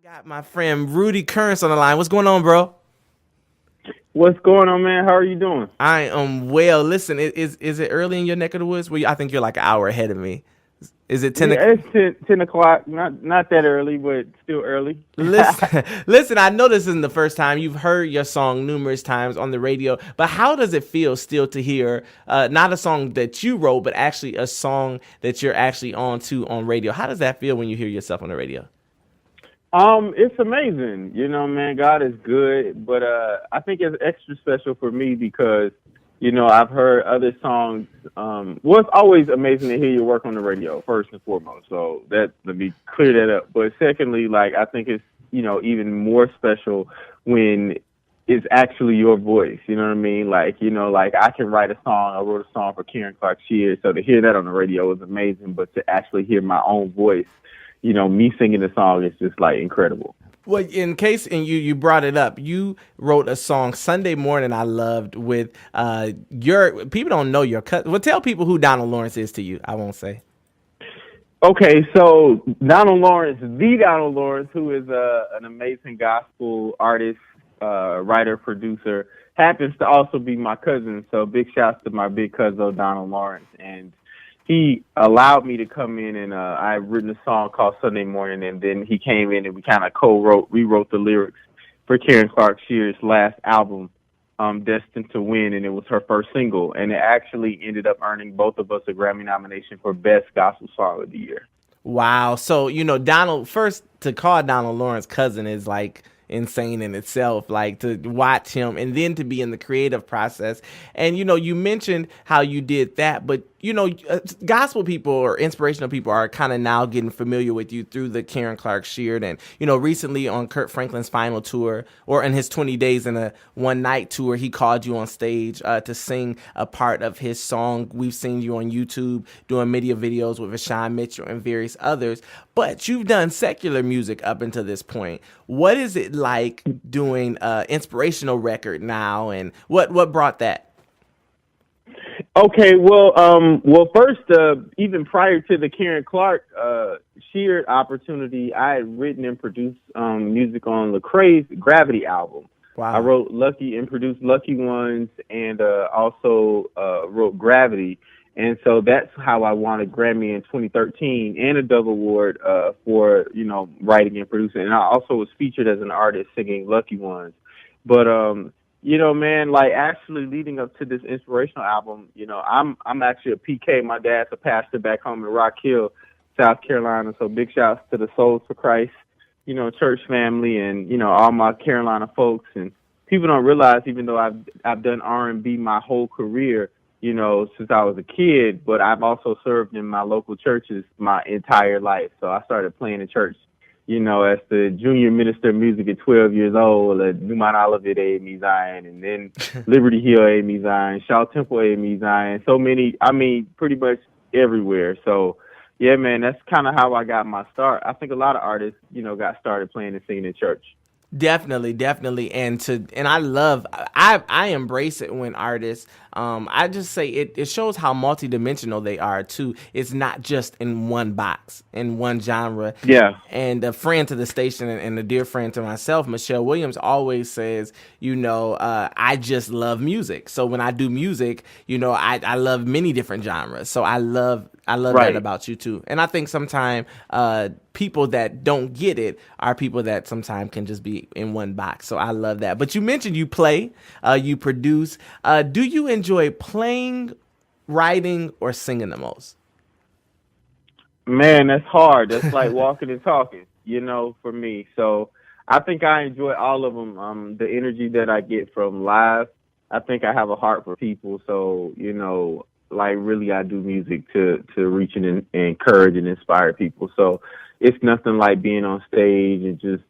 Got my friend Rudy Currence on the line. What's going on, bro? What's going on, man? How are you doing? I am well. Listen, is it early in your neck of the woods? Well, I think you're like an hour ahead of me. Is it 10? Yeah, it's 10 o'clock. Not that early, but still early. Listen, listen. I know this isn't the first time you've heard your song numerous times on the radio, but how does it feel still to hear not a song that you wrote, but actually a song that you're actually on radio? How does that feel when you hear yourself on the radio? It's amazing. Man, God is good, but I think it's extra special for me because, I've heard other songs. It's always amazing to hear your work on the radio, first and foremost. So let me clear that up. But secondly, like I think it's, even more special when it's actually your voice. You know what I mean? Like I can write a song. I wrote a song for Karen Clark Sheard, so to hear that on the radio was amazing. But to actually hear my own voice, me singing the song is just like incredible. Well, in case and you brought it up, you wrote a song Sunday Morning I loved with your people don't know your cut. Well, tell people who Donald Lawrence is to you. I won't say. Okay, so Donald Lawrence, who is an amazing gospel artist, writer, producer, happens to also be my cousin. So big shouts to my big cousin Donald Lawrence, and he allowed me to come in and I had written a song called Sunday Morning, and then he came in and we kind of rewrote the lyrics for Karen Clark Sheard's last album, Destined to Win, and it was her first single, and it actually ended up earning both of us a Grammy nomination for Best Gospel Song of the Year. Wow. So, Donald, first to call Donald Lawrence cousin is like insane in itself, like to watch him and then to be in the creative process. And, you mentioned how you did that, but gospel people or inspirational people are kind of now getting familiar with you through the Karen Clark Sheard. And, recently on Kurt Franklin's final tour or in his 20 days in a one night tour, he called you on stage to sing a part of his song. We've seen you on YouTube doing media videos with Vashawn Mitchell and various others, but you've done secular music up until this point. What is it like doing inspirational record now, and what brought that? Okay, first, even prior to the Karen Clark Sheard opportunity, I had written and produced music on Lecrae's Gravity album. Wow. I wrote Lucky and produced Lucky Ones, and also wrote Gravity. And so that's how I won a Grammy in 2013 and a Dove Award for, writing and producing. And I also was featured as an artist singing Lucky Ones. But man, like actually leading up to this inspirational album, I'm actually a PK. My dad's a pastor back home in Rock Hill, South Carolina. So big shouts to the Souls for Christ, church family, and all my Carolina folks. And people don't realize, even though I've done R&B my whole career, since I was a kid, but I've also served in my local churches my entire life. So I started playing in church, as the junior minister of music at 12 years old at Newmont Olivet A&E Zion, and then Liberty Hill A&E Zion, Shaw Temple A&E Zion, so many, pretty much everywhere. So, yeah, man, that's kind of how I got my start. I think a lot of artists, got started playing and singing in church. Definitely, and I embrace it when artists. I just say it shows how multidimensional they are too. It's not just in one box, in one genre. Yeah. And a friend to the station and a dear friend to myself, Michelle Williams, always says, I just love music. So when I do music, I love many different genres. So I love Right. that about you too. And I think sometimes people that don't get it are people that sometimes can just be in one box. So I love that. But you mentioned you play, you produce. Do you enjoy playing, writing, or singing the most? Man, that's hard. That's like walking and talking, for me. So I think I enjoy all of them. The energy that I get from live, I think I have a heart for people. So, like really I do music to reach and encourage and inspire people. So it's nothing like being on stage and just,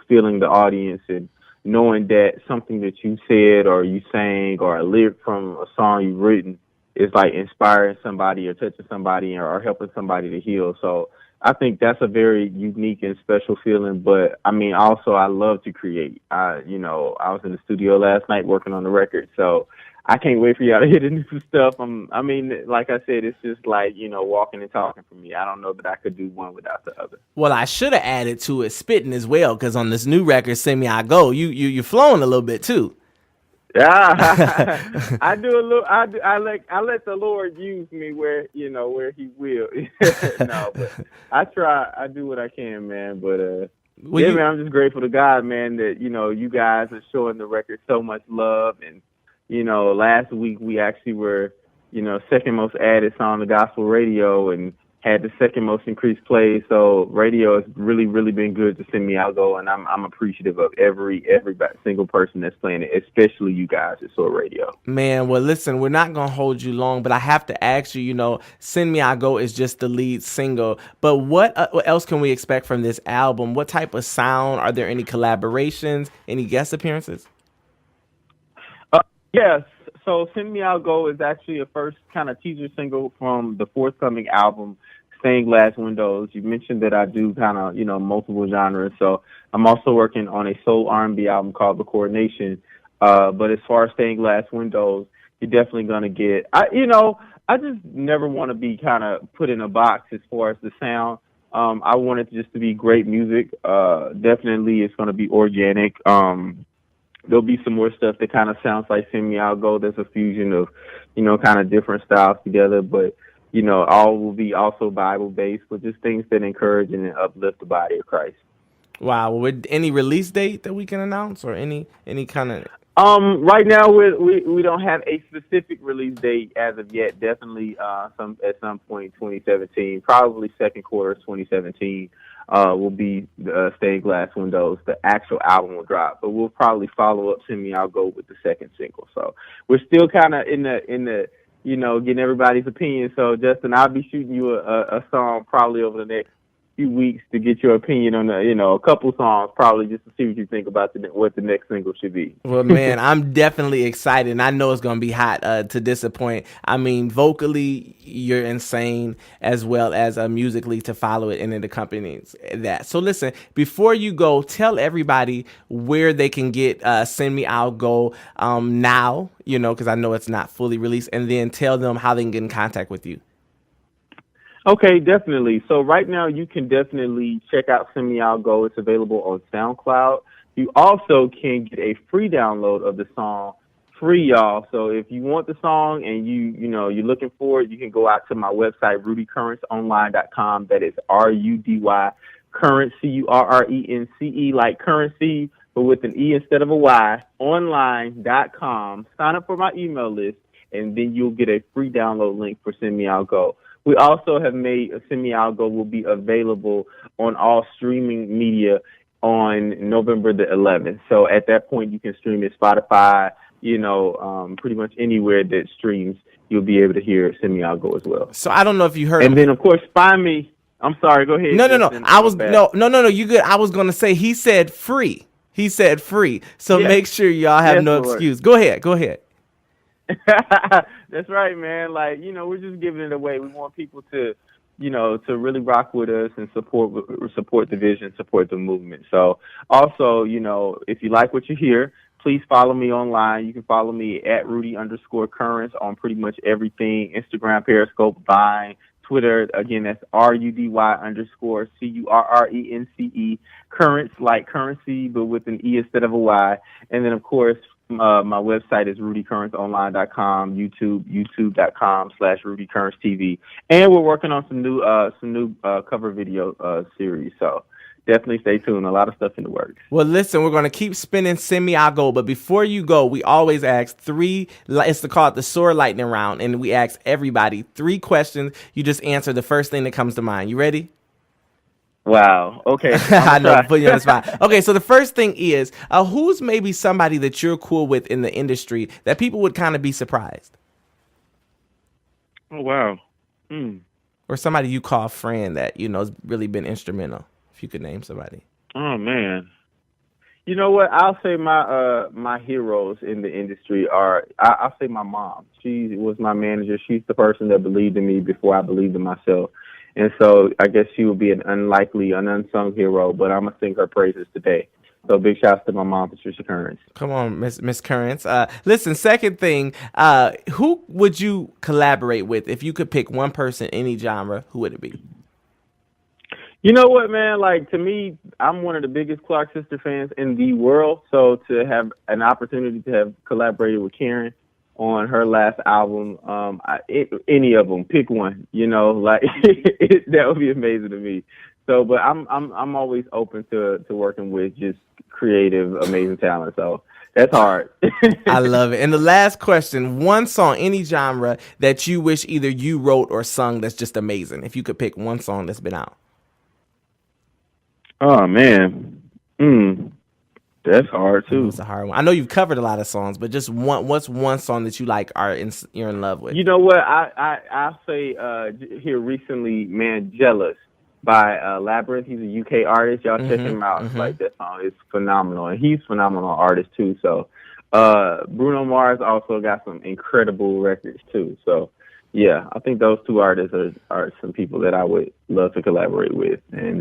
feeling the audience and knowing that something that you said or you sang or a lyric from a song you've written is like inspiring somebody or touching somebody or helping somebody to heal. So I think that's a very unique and special feeling. But also I love to create. I was in the studio last night working on the record. So I can't wait for y'all to hear the new stuff. I mean, like I said, it's just like, walking and talking for me. I don't know that I could do one without the other. Well, I should have added to it spitting as well, because on this new record, "Send Me I Go," you're flowing a little bit too. Yeah, I do a little. I let the Lord use me where where He will. No, but I try. I do what I can, man. But Well, yeah, man, I'm just grateful to God, man, that you guys are showing the record so much love. And last week we actually were second most added song to gospel radio and had the second most increased plays. So radio has really, really been good to Send Me I'll Go, and I'm appreciative of every single person that's playing it, especially you guys at SOAR Radio. Man, well, listen, we're not gonna hold you long, but I have to ask you. "Send Me I Go" is just the lead single, but what else can we expect from this album? What type of sound? Are there any collaborations? Any guest appearances? Yes. So Send Me I'll Go is actually a first kind of teaser single from the forthcoming album, Stained Glass Windows. You mentioned that I do kind of, multiple genres. So I'm also working on a soul R&B album called The Coordination. But as far as Stained Glass Windows, you're definitely going to get, I just never want to be kind of put in a box as far as the sound. I want it just to be great music. Definitely it's going to be organic. There'll be some more stuff that kind of sounds like Send Me I'll Go. There's a fusion of, kind of different styles together, but, all will be also Bible-based, but just things that encourage and uplift the body of Christ. Wow. Well, with any release date that we can announce, or any kind of? Right now we don't have a specific release date as of yet. Definitely at some point 2017, probably second quarter 2017. Will be Stained Glass Windows. The actual album will drop, but we'll probably follow up Send Me I'll Go with the second single. So we're still kind of in the getting everybody's opinion. So Justin, I'll be shooting you a song probably over the next few weeks to get your opinion on a couple songs, probably just to see what you think about what the next single should be. Well, man, I'm definitely excited, and I know it's going to be hot to disappoint. I mean, vocally, you're insane, as well as musically to follow it, and it accompanies that. So listen, before you go, tell everybody where they can get Send Me I'll Go now, because I know it's not fully released, and then tell them how they can get in contact with you. Okay, definitely. So right now you can definitely check out Send Me I'll Go. It's available on SoundCloud. You also can get a free download of the song free, y'all. So if you want the song and you're looking for it, you can go out to my website, rudycurrenceonline.com. That is RUDY Currence, CURRENCE, like currency, but with an E instead of a Y, online.com. Sign up for my email list, and then you'll get a free download link for Send Me I'll Go. We also have made Send Me I'll Go will be available on all streaming media on November the 11th. So at that point, you can stream it Spotify, pretty much anywhere that streams, you'll be able to hear Send Me I'll Go as well. So I don't know if you heard. And then, of course, find me. I'm sorry. Go ahead. No. No. You good? I was going to say he said free. He said free. So make sure y'all have no excuse. Go ahead. That's right, man. Like, we're just giving it away. We want people to, to really rock with us and support the vision, support the movement. So also, if you like what you hear, please follow me online. You can follow me at Rudy_Currence on pretty much everything: Instagram, Periscope, Vine, Twitter. Again, that's RUDY_CURRENCE, Currence, like currency, but with an E instead of a Y. And then, of course, my website is rudycurrenceonline.com, youtube.com/RudyCurrenceTV. And we're working on some new cover video series. So definitely stay tuned. A lot of stuff in the works. Well, listen, we're going to keep spinning Send Me I'll Go. But before you go, we always ask it's called the SOAR Lightning Round. And we ask everybody 3 questions. You just answer the first thing that comes to mind. You ready? Wow. Okay. I know, put you on the spot. Okay, so the first thing is, who's maybe somebody that you're cool with in the industry that people would kind of be surprised? Oh, wow. Or somebody you call a friend that, has really been instrumental, if you could name somebody. Oh, man. You know what? I'll say my heroes in the industry I'll say my mom. She was my manager. She's the person that believed in me before I believed in myself. And so I guess she would be an unsung hero, but I'm going to sing her praises today. So big shouts to my mom, Patricia Currence. Come on, Miss Currence. Listen, second thing, who would you collaborate with if you could pick one person, any genre? Who would it be? You know what, man? Like, to me, I'm one of the biggest Clark Sister fans in the world. So to have an opportunity to have collaborated with Karen on her last album, any of them, pick one. You know, like that would be amazing to me. So, but I'm always open to working with just creative, amazing talent. So that's hard. I love it. And the last question, one song, any genre that you wish either you wrote or sung that's just amazing. If you could pick one song that's been out. Oh man, that's hard too. It's a hard one. I know you've covered a lot of songs, but just one. What's one song that you like? You're in love with? You know what? I'll say here recently, man, "Jealous" by Labyrinth. He's a UK artist. Y'all check him out. Mm-hmm. Like, that song is phenomenal, and he's a phenomenal artist too. So Bruno Mars also got some incredible records too. So yeah, I think those two artists are some people that I would love to collaborate with, and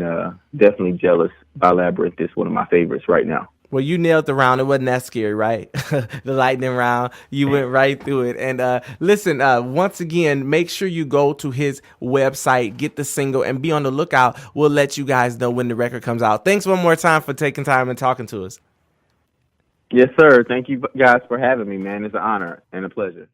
definitely "Jealous" by Labyrinth is one of my favorites right now. Well, you nailed the round. It wasn't that scary, right? The lightning round. You went right through it. And listen, once again, make sure you go to his website, get the single, and be on the lookout. We'll let you guys know when the record comes out. Thanks one more time for taking time and talking to us. Yes, sir. Thank you guys for having me, man. It's an honor and a pleasure.